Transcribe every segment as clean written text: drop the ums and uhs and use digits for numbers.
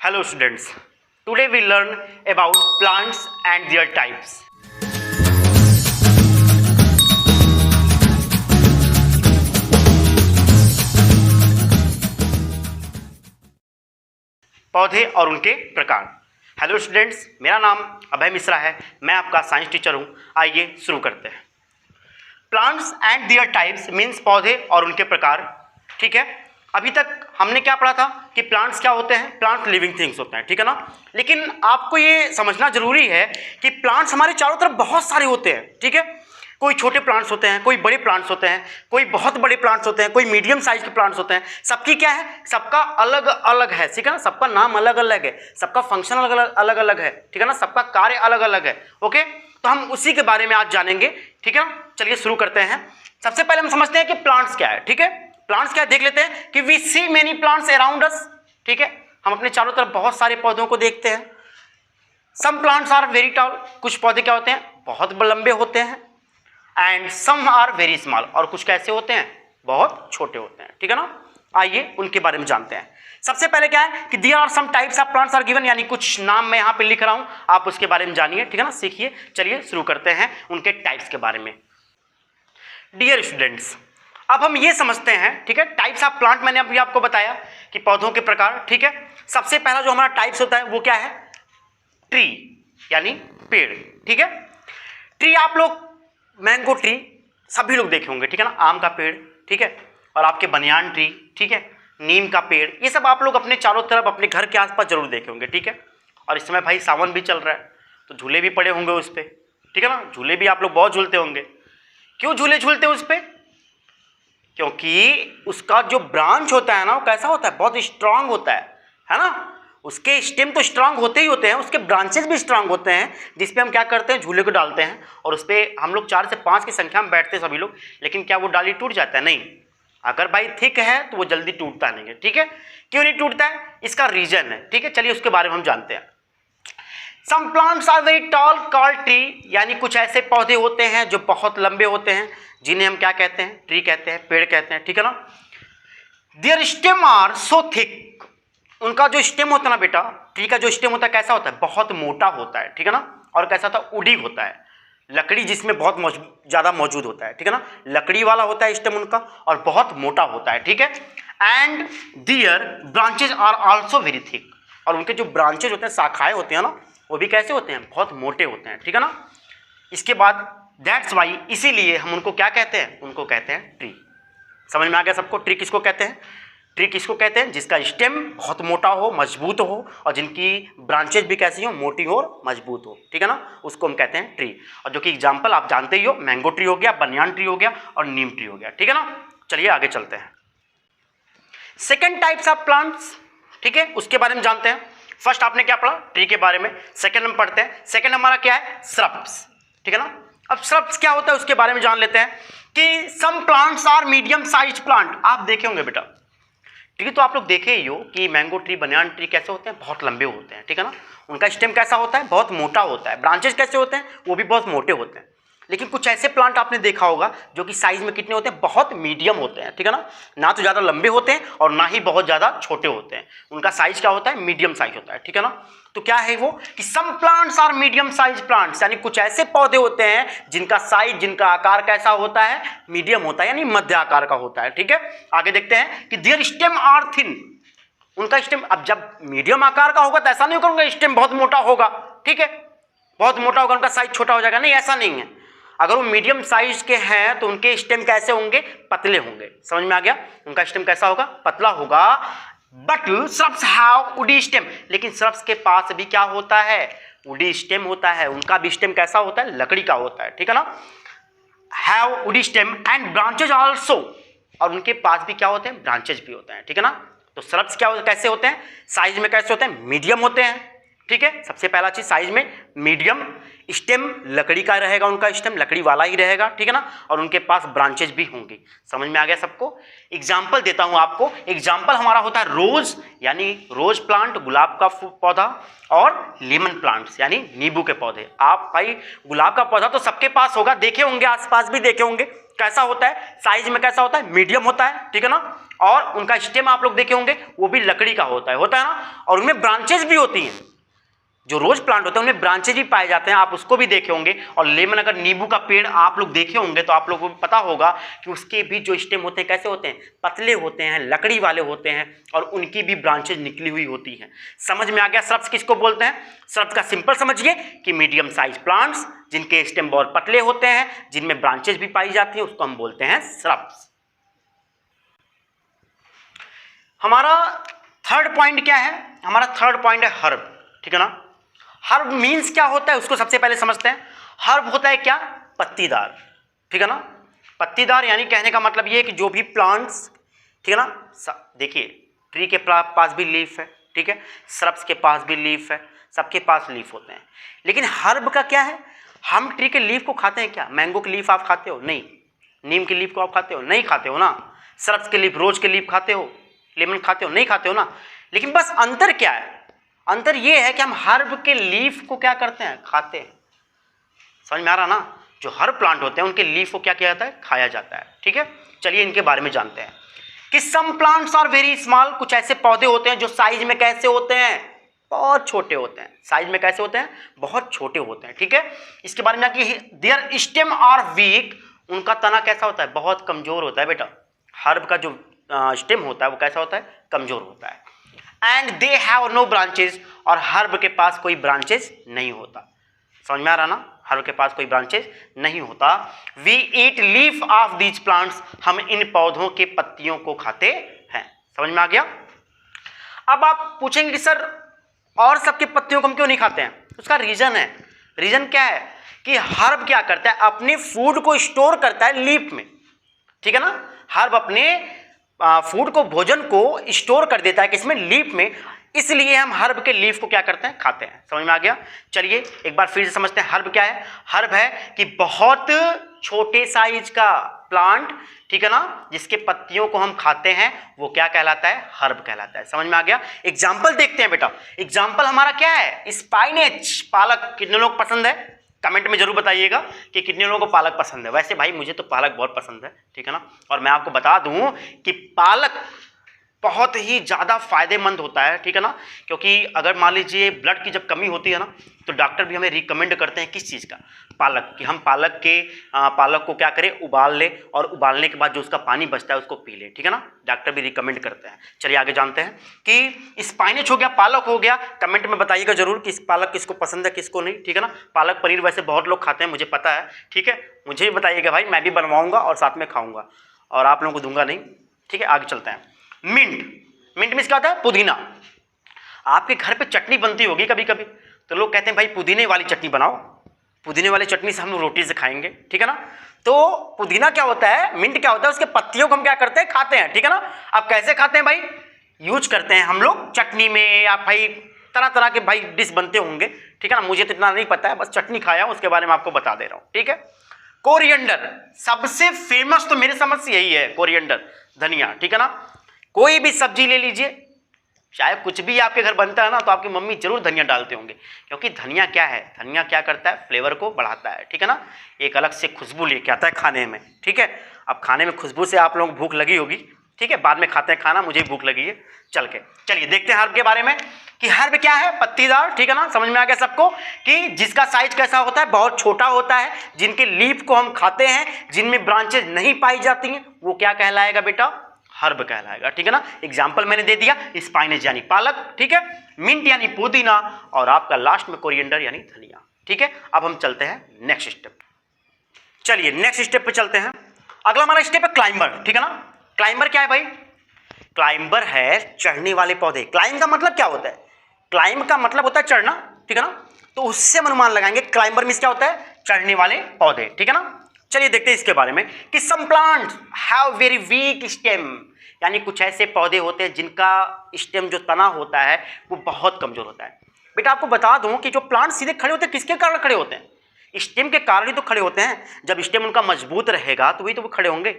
Hello students, today we learn about plants and their types. पौधे और उनके प्रकार। हेलो स्टूडेंट्स, मेरा नाम अभय मिश्रा है। मैं आपका साइंस टीचर हूँ। आइए शुरू करते हैं। Plants and there types means पौधे और उनके प्रकार। ठीक है, अभी तक हमने क्या पढ़ा था कि प्लांट्स क्या होते हैं, प्लांट लिविंग थिंग्स होते हैं, ठीक है ना। लेकिन आपको ये समझना जरूरी है कि प्लांट्स हमारे चारों तरफ बहुत सारे होते हैं, ठीक है। कोई छोटे प्लांट्स होते हैं, कोई बड़े प्लांट्स होते हैं, कोई बहुत बड़े प्लांट्स होते हैं, कोई मीडियम साइज के प्लांट्स होते हैं। सबकी क्या है, सबका अलग अलग है, ठीक है ना। सबका नाम अलग अलग है, सबका फंक्शन अलग अलग है, ठीक है ना। सबका कार्य अलग अलग है। ओके, तो हम उसी के बारे में आज जानेंगे, ठीक है ना। चलिए शुरू करते हैं। सबसे पहले हम समझते हैं कि प्लांट्स क्या है, ठीक है। प्लांट्स क्या देख लेते हैं कि we see many plants around us, ठीक है। हम अपने चारों तरफ बहुत सारे पौधों को देखते हैं। Some plants are very tall, कुछ पौधे क्या होते हैं, बहुत लंबे होते हैं। And some are very small, और कुछ कैसे होते हैं, बहुत छोटे होते हैं, ठीक है ना। आइए उनके बारे में जानते हैं। सबसे पहले क्या है कि there are some types of plants are given, यानी कुछ नाम मैं यहाँ पे लिख रहा हूँ, आप उसके बारे में जानिए, ठीक है ना, सीखिए। चलिए शुरू करते हैं उनके टाइप्स के बारे में। डियर स्टूडेंट्स, अब हम ये समझते हैं, ठीक है, टाइप्स ऑफ प्लांट मैंने अभी आपको बताया कि पौधों के प्रकार, ठीक है। सबसे पहला जो हमारा टाइप्स होता है वो क्या है, ट्री यानी पेड़, ठीक है। ट्री आप लोग मैंगो ट्री सभी लोग देखे होंगे, ठीक है ना। आम का पेड़, ठीक है, और आपके बनियान ट्री, ठीक है, नीम का पेड़, ये सब आप लोग अपने चारों तरफ अपने घर के आसपास जरूर देखे होंगे, ठीक है। और इस समय भाई सावन भी चल रहा है तो झूले भी पड़े होंगे उस पर, ठीक है ना। झूले भी आप लोग बहुत झूलते होंगे। क्यों झूले झूलते हैं उस पर, क्योंकि उसका जो ब्रांच होता है ना, वो कैसा होता है, बहुत स्ट्रांग होता है ना। उसके स्टेम तो स्ट्रांग होते ही होते हैं, उसके ब्रांचेस भी स्ट्रांग होते हैं, जिसपे हम क्या करते हैं, झूले को डालते हैं और उस पर हम लोग 4 से 5 की संख्या में बैठते हैं सभी लोग। लेकिन क्या वो डाली टूट जाता है, नहीं। अगर भाई थिक है तो वो जल्दी टूटता नहीं है, ठीक है। क्यों नहीं टूटता है, इसका रीजन है, ठीक है। चलिए उसके बारे में हम जानते हैं। Some plants are very tall called tree, यानी कुछ ऐसे पौधे होते हैं जो बहुत लंबे होते हैं, जिन्हें हम क्या कहते हैं, ट्री कहते हैं, पेड़ कहते हैं, ठीक है ना। Their stem are so thick, उनका जो स्टेम होता है ना बेटा, ट्री का जो स्टेम होता है कैसा होता है, बहुत मोटा होता है, ठीक है ना। और कैसा होता है, उडी होता है, लकड़ी जिसमें बहुत ज़्यादा मौजूद होता है, ठीक है ना। लकड़ी वाला होता है स्टेम उनका और बहुत मोटा होता है, ठीक है। And their branches are also very thick, और उनके जो ब्रांचेज होते हैं, शाखाएं होते हैं ना, वो भी कैसे होते हैं, बहुत मोटे होते हैं, ठीक है ना। इसके बाद दैट्स वाई, इसीलिए हम उनको क्या कहते हैं, उनको कहते हैं ट्री। समझ में आ गया सबको, ट्री किसको कहते हैं। ट्री किसको कहते हैं, जिसका स्टेम बहुत मोटा हो, मजबूत हो, और जिनकी ब्रांचेज भी कैसी हो, मोटी हो और मजबूत हो, ठीक है ना, उसको हम कहते हैं ट्री। और जो कि एग्जाम्पल आप जानते ही हो, मैंगो ट्री हो गया, बनियान ट्री हो गया और नीम ट्री हो गया, ठीक है ना। चलिए आगे चलते हैं। सेकेंड टाइप्स ऑफ प्लांट्स, ठीक है, उसके बारे में जानते हैं। फर्स्ट आपने क्या पढ़ा, ट्री के बारे में। सेकेंड हम पढ़ते हैं, सेकेंड हमारा क्या है, श्रब्स, ठीक है ना। अब श्रब्स क्या होता है उसके बारे में जान लेते हैं कि some plants are medium size plant. आप देखे होंगे बेटा, ठीक है, तो आप लोग देखे ही हो कि मैंगो ट्री, बनियान ट्री कैसे होते हैं, बहुत लंबे होते हैं, ठीक है ना। उनका स्टेम कैसा होता है, बहुत मोटा होता है। ब्रांचेस कैसे होते हैं, वो भी बहुत मोटे होते हैं। लेकिन कुछ ऐसे प्लांट आपने देखा होगा जो कि साइज में कितने होते हैं, बहुत मीडियम होते हैं, ठीक है ना तो ज़्यादा लंबे होते हैं और ना ही बहुत ज़्यादा छोटे होते हैं। उनका साइज क्या होता है, मीडियम साइज होता है, ठीक है ना। तो क्या है वो कि some plants are medium size plants, यानी कुछ ऐसे पौधे होते हैं जिनका साइज, जिनका आकार कैसा होता है, मीडियम होता है, यानी मध्य आकार का होता है, ठीक है। आगे देखते हैं कि देयर स्टेम आर थिन, उनका स्टेम, अब जब मीडियम आकार का होगा तो ऐसा नहीं होगा उनका स्टेम बहुत मोटा होगा, ठीक है, बहुत मोटा होगा, उनका साइज छोटा हो जाएगा, नहीं, ऐसा नहीं है। अगर वो मीडियम साइज के हैं तो उनके स्टेम कैसे होंगे, पतले होंगे। समझ में आ गया, उनका स्टेम कैसा होगा, पतला होगा। But shrubs have woody stem, लेकिन श्रब्स के पास भी क्या होता है, वुडी स्टेम होता है। उनका भी स्टेम कैसा होता है, लकड़ी का होता है, ठीक है ना। Have woody stem and branches also, और उनके पास भी क्या होते हैं, ब्रांचेज भी होते हैं, ठीक है ना। तो श्रब्स क्या कैसे होते हैं, साइज में कैसे होते हैं, मीडियम होते हैं, ठीक है। सबसे पहला चीज साइज में मीडियम, स्टेम लकड़ी का रहेगा, उनका स्टेम लकड़ी वाला ही रहेगा, ठीक है ना। और उनके पास ब्रांचेज भी होंगी। समझ में आ गया सबको। एग्जाम्पल देता हूं आपको, एग्जाम्पल हमारा होता है रोज, यानी रोज प्लांट, गुलाब का पौधा, और लेमन प्लांट्स यानी नींबू के पौधे। आप भाई गुलाब का पौधा तो सबके पास होगा, देखे होंगे, आसपास भी देखे होंगे, कैसा होता है, साइज में कैसा होता है, मीडियम होता है, ठीक है ना। और उनका स्टेम आप लोग देखे होंगे वो भी लकड़ी का होता है ना। और उनमें ब्रांचेस भी होती हैं, जो रोज प्लांट होते हैं उनमें ब्रांचेज भी पाए जाते हैं, आप उसको भी देखे होंगे। और लेमन, अगर नींबू का पेड़ आप लोग देखे होंगे तो आप लोगों को पता होगा कि उसके भी जो स्टेम होते हैं कैसे होते हैं, पतले होते हैं, लकड़ी वाले होते हैं, और उनकी भी ब्रांचेज निकली हुई होती हैं। समझ में आ गया श्रब्स किसको बोलते हैं? श्रब्स का सिंपल समझिए कि मीडियम साइज प्लांट्स जिनके स्टेम बहुत पतले होते हैं, जिनमें ब्रांचेज भी पाई जाती है, उसको हम बोलते हैं श्रब्स। हमारा थर्ड पॉइंट क्या है? हमारा थर्ड पॉइंट है हर्ब, ठीक है ना। हर्ब मीन्स क्या होता है उसको सबसे पहले समझते हैं। हर्ब होता है क्या? पत्तीदार, ठीक है ना। पत्तीदार यानी कहने का मतलब ये है कि जो भी प्लांट्स, ठीक है ना, देखिए ट्री के पास भी लीफ है, ठीक है, श्रब्स के पास भी लीफ है, सबके पास लीफ होते हैं। लेकिन हर्ब का क्या है? हम ट्री के लीफ को खाते हैं क्या? मैंगो की लीफ आप खाते हो? नहीं। नीम की लीफ को आप खाते हो? नहीं खाते हो ना। श्रब्स के लीफ, रोज के लीफ खाते हो? लेमन खाते हो? नहीं खाते हो ना। लेकिन बस अंतर क्या है? अंतर ये है कि हम हर्ब के लीफ को क्या करते हैं? खाते हैं। समझ में आ रहा ना। जो हर्ब प्लांट होते हैं उनके लीफ को क्या किया जाता है? खाया जाता है, ठीक है। चलिए इनके बारे में जानते हैं कि some plants are very small. कुछ ऐसे पौधे होते हैं जो साइज में कैसे होते हैं? बहुत छोटे होते हैं। साइज में कैसे होते हैं? बहुत छोटे होते हैं, ठीक है। इसके बारे में कि देयर स्टेम आर वीक। उनका तना कैसा होता है? बहुत कमजोर होता है बेटा। हर्ब का जो स्टेम होता है वो कैसा होता है? कमजोर होता है। And they have no branches. और हर्ब के पास कोई ब्रांचेस नहीं होता। समझ में आ रहा ना। हर्ब के पास कोई ब्रांचेस नहीं होता। We eat leaf of these plants. हम इन पौधों के पत्तियों को खाते हैं। समझ में आ गया। अब आप पूछेंगे कि सर और सबके पत्तियों को हम क्यों नहीं खाते हैं? उसका रीजन है। रीजन क्या है कि हर्ब क्या करता है? अपने फूड को स्टोर करता है लीफ में, ठीक है ना। हर्ब अपने फूड को, भोजन को स्टोर कर देता है किसमें? लीफ में। इसलिए हम हर्ब के लीफ को क्या करते हैं? खाते हैं। समझ में आ गया। चलिए एक बार फिर से समझते हैं हर्ब क्या है। हर्ब है कि बहुत छोटे साइज का प्लांट, ठीक है ना, जिसके पत्तियों को हम खाते हैं, वो क्या कहलाता है? हर्ब कहलाता है। समझ में आ गया। एग्जाम्पल देखते हैं बेटा। एग्जाम्पल हमारा क्या है? स्पाइनेच, पालक। कितने लोग पसंद है? कमेंट में जरूर बताइएगा कि कितने लोगों को पालक पसंद है। वैसे भाई मुझे तो पालक बहुत पसंद है, ठीक है ना। और मैं आपको बता दूं कि पालक बहुत ही ज़्यादा फायदेमंद होता है, ठीक है ना। क्योंकि अगर मान लीजिए ब्लड की जब कमी होती है ना, तो डॉक्टर भी हमें रिकमेंड करते हैं किस चीज़ का? पालक। कि हम पालक को क्या करें? उबाल ले, और उबालने के बाद जो उसका पानी बचता है उसको पी ले, ठीक है ना। डॉक्टर भी रिकमेंड करते हैं। चलिए आगे जानते हैं कि स्पाइनेच हो गया, पालक हो गया। कमेंट में बताइएगा जरूर कि पालक किसको पसंद है किसको नहीं, ठीक है ना। पालक पनीर वैसे बहुत लोग खाते हैं, मुझे पता है, ठीक है। मुझे भी बताइएगा भाई, मैं भी बनवाऊंगा और साथ में खाऊंगा, और आप लोगों को दूंगा नहीं, ठीक है। आगे चलते हैं। मिंट। मिंट मीन्स क्या होता है? पुदीना। आपके घर पे चटनी बनती होगी कभी कभी, तो लोग कहते हैं भाई पुदीने वाली चटनी बनाओ। पुदीने वाली चटनी से हम लोग रोटी से खाएंगे, ठीक है ना। तो पुदीना क्या होता है? मिंट क्या होता है? उसके पत्तियों को हम क्या करते हैं? खाते हैं, ठीक है ना। अब कैसे खाते हैं भाई? यूज करते हैं हम लोग चटनी में, या भाई तरह तरह के भाई डिश बनते होंगे, ठीक है ना। मुझे तो इतना नहीं पता है, बस चटनी खाया हूं, उसके बारे में आपको बता दे रहा हूं, ठीक है। कोरिएंडर, सबसे फेमस तो मेरे समझ से यही है, कोरिएंडर, धनिया, ठीक है ना। कोई भी सब्जी ले लीजिए, चाहे कुछ भी आपके घर बनता है ना, तो आपकी मम्मी जरूर धनिया डालते होंगे, क्योंकि धनिया क्या है? धनिया क्या करता है? फ्लेवर को बढ़ाता है, ठीक है ना। एक अलग से खुशबू लेके आता है खाने में, ठीक है। अब खाने में खुशबू से आप लोगों को भूख लगी होगी, ठीक है। बाद में खाते हैं खाना, मुझे भी भूख लगी है। चलिए देखते हैं हर्ब के बारे में कि हर्ब क्या है? पत्तीदार, ठीक है ना। समझ में आ गया सबको कि जिसका साइज कैसा होता है? बहुत छोटा होता है, जिनके लीफ को हम खाते हैं, जिनमें ब्रांचेज नहीं पाई जाती हैं, वो क्या कहलाएगा बेटा? हर्ब कहलाएगा, ठीक है ना। एग्जाम्पल मैंने दे दिया, स्पाइनेच यानी पालक, ठीक है, मिंट यानी पुदीना, और आपका लास्ट में कोरिएंडर यानी धनिया, ठीक है। अब हम चलते हैं नेक्स्ट स्टेप। चलिए नेक्स्ट स्टेप पे चलते हैं। अगला हमारा स्टेप है क्लाइंबर, ठीक है ना। क्लाइंबर क्या है भाई? क्लाइंबर है चढ़ने वाले पौधे। क्लाइंब का मतलब क्या होता है? क्लाइंब का मतलब होता है चढ़ना, ठीक है ना। तो उससे हम अनुमान लगाएंगे क्लाइंबर मींस क्या होता है? चढ़ने वाले पौधे, ठीक है ना। चलिए देखते हैं इसके बारे में कि some plants have very weak stem, यानी कुछ ऐसे पौधे होते हैं जिनका स्टेम, जो तना होता है, वो बहुत कमजोर होता है। बेटा आपको बता दूं कि जो प्लांट सीधे खड़े होते हैं, किसके कारण खड़े होते हैं? स्टेम के कारण ही तो खड़े होते हैं। जब स्टेम उनका मजबूत रहेगा तो वही तो वो खड़े होंगे।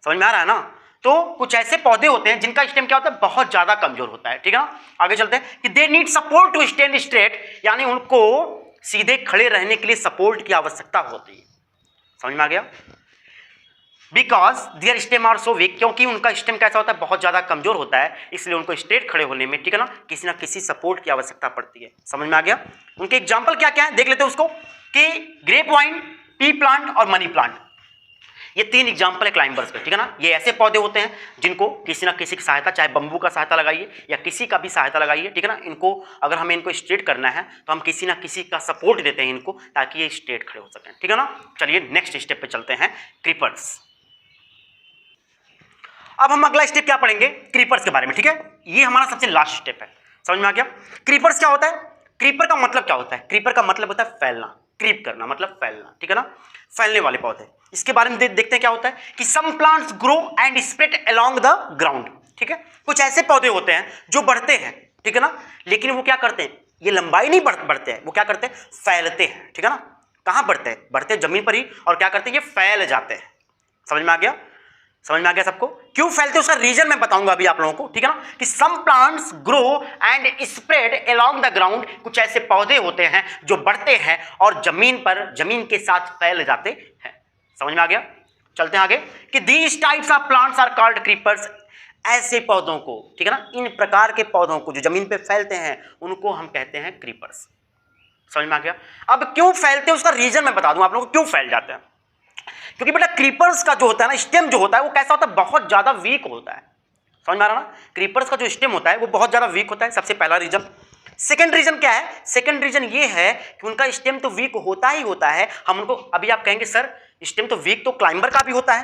समझ में आ रहा है ना। तो कुछ ऐसे पौधे होते हैं जिनका स्टेम क्या होता है? बहुत ज्यादा कमजोर होता है, ठीक है ना। आगे चलते हैं कि they need support to stand straight, यानी उनको सीधे खड़े रहने के लिए सपोर्ट की आवश्यकता होती है। समझ में आ गया। Because their stem are so weak, क्योंकि उनका स्टेम कैसा होता है, बहुत ज़्यादा कमजोर होता है, इसलिए उनको स्ट्रेट खड़े होने में, ठीक है ना किसी सपोर्ट की आवश्यकता पड़ती है। समझ में आ गया? उनके एग्जाम्पल क्या क्या है देख लेते हैं उसको, कि ग्रेप वाइन, पी प्लांट और मनी प्लांट, ये 3 एग्जाम्पल है क्लाइंबर्स के, ठीक है ना। ये ऐसे पौधे होते हैं जिनको किसी ना किसी की सहायता, चाहे बम्बू का सहायता लगाइए या किसी का भी सहायता लगाइए, ठीक है ना। इनको अगर हमें इनको स्ट्रेट करना है तो हम किसी ना किसी का सपोर्ट देते हैं इनको, ताकि ये स्ट्रेट खड़े हो सकें, ठीक है ना। चलिए नेक्स्ट स्टेप पे चलते हैं, क्रीपर्स। अब हम अगला स्टेप क्या पढ़ेंगे, क्रीपर्स के बारे में, ठीक है। ये हमारा सबसे लास्ट स्टेप है। समझ में आ गया? क्रीपर्स क्या होता है? क्रीपर का मतलब क्या होता है? क्रीपर का मतलब होता है फैलना, क्रीप करना मतलब फैलना, ठीक है ना, फैलने वाले पौधे। इसके बारे में देखते हैं क्या होता है कि some plants grow and spread along the ground, ठीक है। कुछ ऐसे पौधे होते हैं जो बढ़ते हैं, ठीक है ना, लेकिन वो क्या करते हैं, ये लंबाई नहीं बढ़ते हैं, वो क्या करते हैं, फैलते हैं, ठीक है ना। कहाँ बढ़ते हैं? बढ़ते हैं जमीन पर ही, और क्या करते हैं, ये फैल जाते हैं। समझ में आ गया? समझ में आ गया सबको? क्यों फैलते हैं उसका रीजन मैं बताऊंगा अभी आप लोगों को, ठीक है ना, कि some plants grow and spread along the ground, कुछ ऐसे पौधे होते हैं जो बढ़ते हैं और जमीन के साथ फैल जाते हैं। समझ में आ गया? चलते हैं आगे, कि these types of plants are called creepers, ऐसे पौधों को, ठीक है ना, इन प्रकार के पौधों को जो जमीन पे फैलते हैं उनको हम कहते हैं क्रीपर्स। समझ में आ गया? अब क्यों फैलते हैं उसका रीजन मैं बता दूं आप लोगों को, क्यों फैल जाते हैं। क्योंकि बेटा क्रीपर्स का जो होता है ना, स्टेम जो होता है वो कैसा होता है, बहुत ज्यादा वीक होता है। समझ में आ रहा ना? क्रीपर्स का जो स्टेम होता है वो बहुत ज्यादा वीक होता है, सबसे पहला रीजन। सेकंड रीजन क्या है? सेकंड रीजन ये है कि उनका स्टेम तो वीक होता ही होता है। हम उनको, अभी आप कहेंगे सर स्टेम तो वीक तो क्लाइंबर का भी होता है,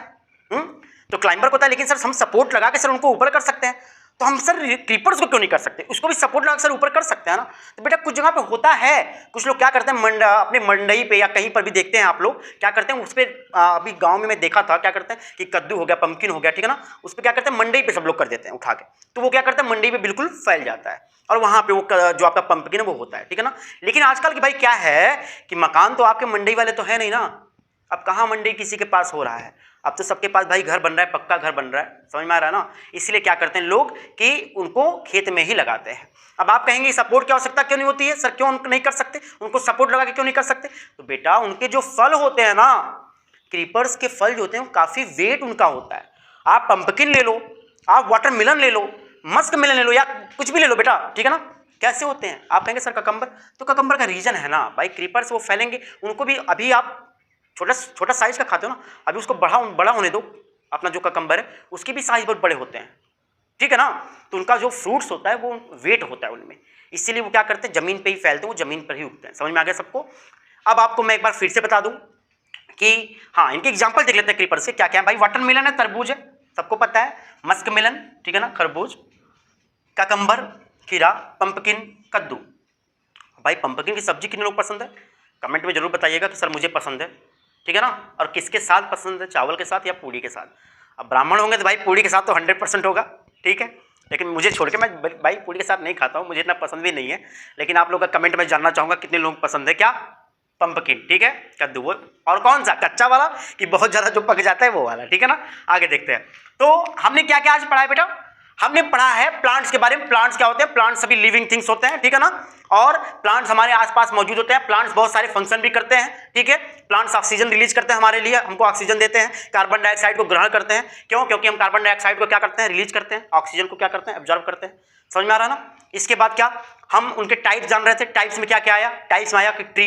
तो क्लाइंबर को होता है, लेकिन सर हम सपोर्ट लगा के सर उनको ऊपर कर सकते हैं, तो हम सर क्रीपर्स को क्यों नहीं कर सकते, उसको भी सपोर्ट लगा सर ऊपर कर सकते हैं ना। तो बेटा कुछ जगह पे होता है, कुछ लोग क्या करते हैं, अपने मंडई पे या कहीं पर भी देखते हैं आप लोग क्या करते हैं, उस पर अभी गांव में मैं देखा था क्या करते हैं कि कद्दू हो गया, पंपकिन हो गया, ठीक है ना, उस पर क्या करते हैं, मंडई पे सब लोग कर देते हैं उठा के, तो वो क्या करते हैं, मंडई पे बिल्कुल फैल जाता है और वहां पे वो जो आपका पंपकिन है वो होता है, ठीक है ना। लेकिन आजकल की भाई क्या है कि मकान तो आपके मंडई वाले तो है नहीं ना, अब कहाँ मंडी किसी के पास हो रहा है, अब तो सबके पास भाई घर बन रहा है, पक्का घर बन रहा है। समझ में आ रहा है ना? इसलिए क्या करते हैं लोग कि उनको खेत में ही लगाते हैं। अब आप कहेंगे सपोर्ट की आवश्यकता क्यों नहीं होती है सर, क्यों उनको नहीं कर सकते, उनको सपोर्ट लगा के क्यों नहीं कर सकते? तो बेटा उनके जो फल होते हैं ना, क्रीपर्स के फल जो होते हैं काफ़ी वेट उनका होता है। आप पंपकिन ले लो, आप वाटरमेलन ले लो, मस्क मेलन ले लो, या कुछ भी ले लो बेटा, ठीक है ना। कैसे होते हैं? आप कहेंगे सर ककम्बर, तो ककम्बर का रीजन है ना भाई, क्रीपर्स वो फैलेंगे, उनको भी अभी आप छोटा साइज का खाते हो ना, अभी उसको बड़ा होने दो, अपना जो ककम्बर है उसकी भी साइज बहुत बड़े होते हैं, ठीक है ना। तो उनका जो फ्रूट्स होता है वो वेट होता है उनमें, इसीलिए वो क्या करते हैं, जमीन पे ही फैलते हैं, वो जमीन पर ही उगते हैं। समझ में आ गया सबको? अब आपको मैं एक बार फिर से बता दूं कि हाँ, इनके एग्जाम्पल देख लेते हैं क्रीपर्स के क्या क्या है भाई। वाटरमेलन है, तरबूज है, सबको पता है, मस्क मेलन, ठीक है ना, खरबूज, ककम्बर, खीरा, पंपकिन, कद्दू। भाई पंपकिन की सब्जी कितने लोग पसंद है, कमेंट में जरूर बताइएगा कि सर मुझे पसंद है, ठीक है ना। और किसके साथ पसंद है, चावल के साथ या पूड़ी के साथ? अब ब्राह्मण होंगे तो भाई पूड़ी के साथ तो 100% होगा, ठीक है, लेकिन मुझे छोड़ के मैं भाई पूड़ी के साथ नहीं खाता हूँ, मुझे इतना पसंद भी नहीं है, लेकिन आप लोग का कमेंट में जानना चाहूँगा कितने लोग पसंद है क्या, पंपकिन, ठीक है, कद्दू, वो और कौन सा, कच्चा वाला कि बहुत ज़्यादा जो पक जाता है वो वाला, ठीक है ना। आगे देखते हैं, तो हमने क्या क्या आज पढ़ा है बेटा, हमने पढ़ा है प्लांट्स के बारे में। प्लांट्स क्या होते हैं, प्लांट्स सभी लिविंग थिंग्स होते हैं, ठीक है ना, और प्लांट्स हमारे आसपास मौजूद होते हैं। प्लांट्स बहुत सारे फंक्शन भी करते हैं, ठीक है। प्लांट्स ऑक्सीजन रिलीज करते हैं हमारे लिए, हमको ऑक्सीजन देते हैं, कार्बन डाइऑक्साइड को ग्रहण करते हैं, क्यों, क्योंकि हम कार्बन डाइऑक्साइड को क्या करते हैं, रिलीज करते हैं, ऑक्सीजन को क्या करते हैं, ऑब्जर्व करते हैं। समझ में आ रहा है ना? इसके बाद क्या, हम उनके टाइप्स जान रहे थे, टाइप्स में क्या क्या आया, टाइप्स में आया कि ट्री,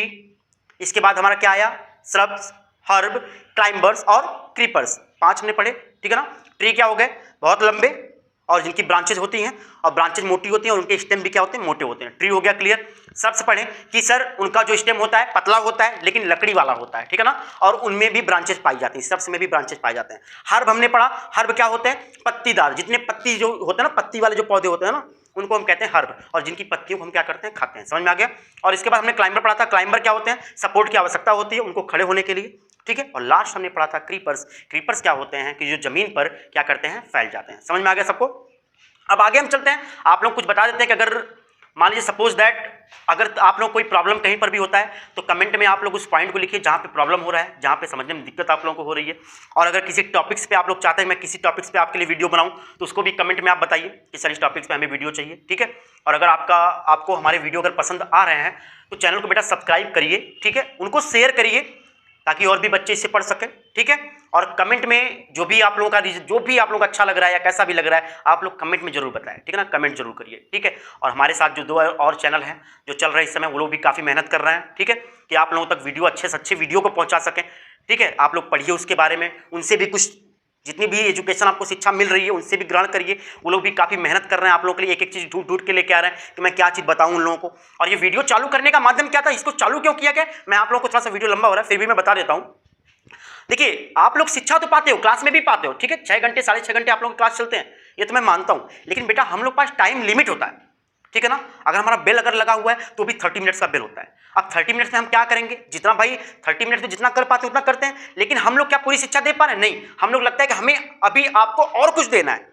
इसके बाद हमारा क्या आया, श्रब्स, हर्ब, क्लाइंबर्स और क्रीपर्स, 5 हमने पढ़े, ठीक है ना। ट्री क्या हो गए, बहुत लंबे और जिनकी ब्रांचेज होती हैं, और ब्रांचेज मोटी होती हैं और उनके स्टेम भी क्या होते हैं, मोटे होते हैं। ट्री हो गया क्लियर। सबसे पढ़े कि सर उनका जो स्टेम होता है पतला होता है लेकिन लकड़ी वाला होता है, ठीक है ना, और उनमें भी ब्रांचेज पाई जाती हैं, सबसे में भी ब्रांचेज पाए जाते हैं। हर्ब हमने पढ़ा, हर्ब क्या होते हैं, पत्तीदार, जितने पत्ती जो होते हैं ना, पत्ती वाले जो पौधे होते हैं ना, उनको हम कहते हैं हर्ब, और जिनकी पत्तियों को हम क्या करते हैं, खाते हैं। समझ में आ गया? और इसके बाद हमने क्लाइंबर पढ़ा था, क्लाइंबर क्या होते हैं, सपोर्ट की आवश्यकता होती है उनको खड़े होने के लिए, ठीक है। और लास्ट हमने पढ़ा था क्रीपर्स, क्रीपर्स क्या होते हैं कि जो जमीन पर क्या करते हैं, फैल जाते हैं। समझ में आ गया सबको? अब आगे हम चलते हैं, आप लोग कुछ बता देते हैं कि अगर मान लीजिए सपोज दैट अगर आप लोग कोई प्रॉब्लम कहीं पर भी होता है तो कमेंट में आप लोग उस पॉइंट को लिखिए जहाँ पे प्रॉब्लम हो रहा है, जहाँ पे समझने में दिक्कत आप लोगों को हो रही है। और अगर किसी टॉपिक्स पे आप लोग चाहते हैं मैं किसी टॉपिक्स पे आपके लिए वीडियो बनाऊं तो उसको भी कमेंट में आप बताइए कि सर इस टॉपिक्स पे हमें वीडियो चाहिए, ठीक है। और अगर आपको हमारे वीडियो अगर पसंद आ रहे हैं तो चैनल को बेटा सब्सक्राइब करिए, ठीक है, उनको शेयर करिए ताकि और भी बच्चे इससे पढ़ सकें, ठीक है। और कमेंट में जो भी आप लोगों का अच्छा लग रहा है या कैसा भी लग रहा है, आप लोग कमेंट में जरूर बताएं, ठीक है ना, कमेंट जरूर करिए, ठीक है। और हमारे साथ जो 2 और चैनल हैं जो चल रहे हैं इस समय, वो लोग भी काफ़ी मेहनत कर रहे हैं, ठीक है, कि आप लोगों तक वीडियो अच्छे से अच्छे वीडियो को पहुँचा सकें, ठीक है। आप लोग पढ़िए उसके बारे में, उनसे भी कुछ जितनी भी एजुकेशन आपको शिक्षा मिल रही है उनसे भी ग्रहण करिए। वो लोग भी काफ़ी मेहनत कर रहे हैं आप लोगों के लिए, एक एक चीज़ ढूंढ ढूंढ के लेके आ रहे हैं कि मैं क्या चीज़ बताऊं उन लोगों को। और ये वीडियो चालू करने का माध्यम क्या था, इसको चालू क्यों किया गया, मैं आप लोगों को, थोड़ा सा वीडियो लंबा हो रहा है फिर भी मैं बता देता हूँ। देखिए, आप लोग शिक्षा तो पाते हो, क्लास में भी पाते हो, ठीक है, 6 घंटे 6.5 घंटे आप लोग की क्लास चलते हैं, ये तो मैं मानता हूँ, लेकिन बेटा हम लोग पास टाइम लिमिट होता है, ठीक है ना। अगर हमारा बेल अगर लगा हुआ है तो भी 30 मिनट्स का बेल होता है। अब 30 मिनट्स में हम क्या करेंगे, जितना भाई 30 मिनट्स में जितना कर पाते हैं उतना करते हैं, लेकिन हम लोग क्या पूरी शिक्षा दे पा रहे हैं, नहीं। हम लोग लगता है कि हमें अभी आपको और कुछ देना है,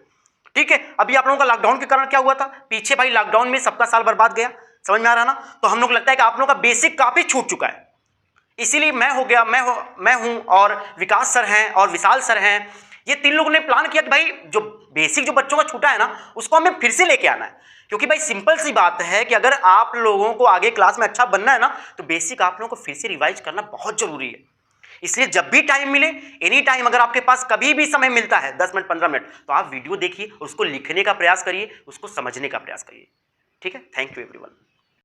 ठीक है। अभी आप लोगों का लॉकडाउन के कारण क्या हुआ था, पीछे भाई लॉकडाउन में सबका साल बर्बाद गया, समझ में आ रहा ना। तो हम लोग लगता है कि आप लोगों का बेसिक काफी छूट चुका है, इसीलिए मैं हूं और विकास सर हैं और विशाल सर हैं, ये 3 लोगों ने प्लान किया कि भाई जो बेसिक जो बच्चों का छूटा है ना उसको हमें फिर से लेके आना है। क्योंकि भाई सिंपल सी बात है कि अगर आप लोगों को आगे क्लास में अच्छा बनना है ना तो बेसिक आप लोगों को फिर से रिवाइज करना बहुत जरूरी है। इसलिए जब भी टाइम मिले, एनी टाइम, अगर आपके पास कभी भी समय मिलता है 10 मिनट 15 मिनट, तो आप वीडियो देखिए, उसको लिखने का प्रयास करिए, उसको समझने का प्रयास करिए, ठीक है। Thank you everyone.